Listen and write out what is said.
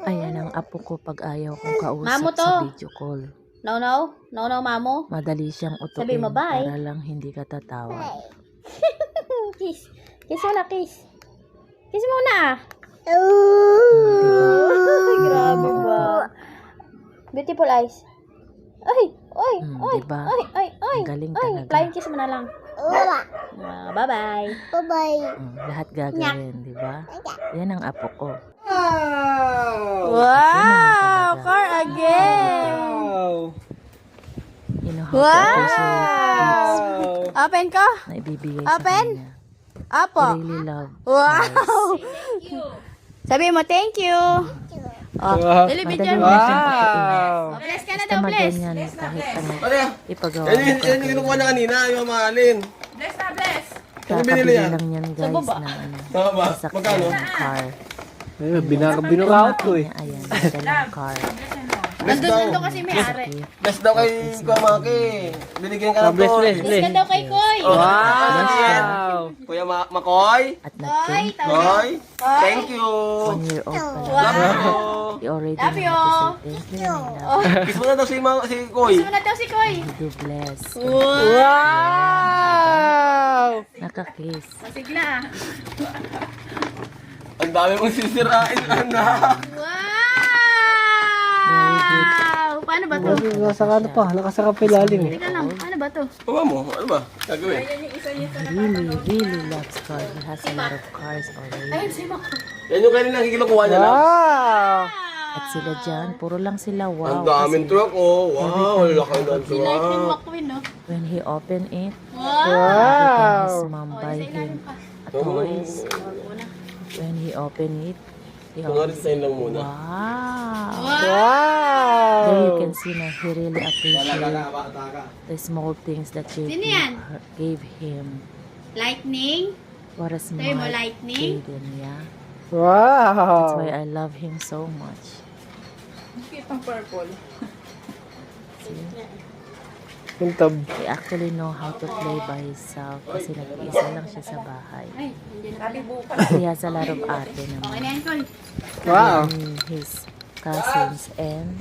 Ayan ang apo ko pag ayaw kong kausap Mamo to. sa video call. No, mamo. Madali siyang Sabi utuin mo, bye. para lang hindi ka tatawag. Kiss. Kiss muna, kiss. Kiss muna. Diba? Grabe ba? Beautiful eyes. Ay, ay, ay, Diba? ay. Ang galing Ay, talaga. flying kiss mo na lang. Bye-bye. Lahat gagawin, di ba? Yan ang apo ko. Wow! Car again! You know how to appreciate gifts Open ko? na ibibigay Open? sa kanya. Apo. I really love Wow! cars. Sabi mo, thank you. Oh, dili video Madali mo. na siyang utuin. Bless ka na Basta daw, bless. maganyan kahit ano ipagawa Yan mo yung kinukuha na kanina, yung mahalin. Ano binili Kakabili yan? lang yan guys baba. ng ano, Tama ba? sasakyan Magkano? ng car. Binuraut ko eh. Ayan, dalang car. Bless daw. Nandun kasi may ari. Bless daw kay Kuya Maki. Binigyan ka na Bless, to. bless, Bless ka daw kay Koy. Oh, Wow! Kuya Makoy. At Koy, nag-thank tawag. Koy. Thank you. 1 year old pa lang. Love you. He already Love you. know how to say thank you. I love Kiss mo na daw si Koy. Gusto mo na daw si Koy. you. Do bless. Wow! Nakakiss. Masigla ah. Ang dami mong sisirain, anak. Very good. Wow! Paano ba to? Nasa ano pa, nakasarap pa ilalim eh. Teka lang, paano ba to? Baba mo, ano ba? Gagawin. Really loves cars. He has a lot of cars already. Ayun, si Mako. Yan yung kanina kikinukuha niya lang. Wow! At sila dyan, puro lang sila wow. Ang daming truck, oh. Wow, laki ng Si Life yung truck. Makwin, no? When he opened it, Wow! his mom buy him a toys. When he opened it, he Mga always design lang muna. wow. Wow! There you can see na he really appreciate the small things that Sino yan? gave him. Lightning. What a Sabi mo, smart lightning? Jaden, yeah. That's why Wow! I love him so much. See? Yung tab. He actually know how to play by himself kasi nag-iisa lang siya sa bahay. Ay, hindi na pala. He has a lot of ate Okay naman. na yan, Koy. Wow! And his cousins and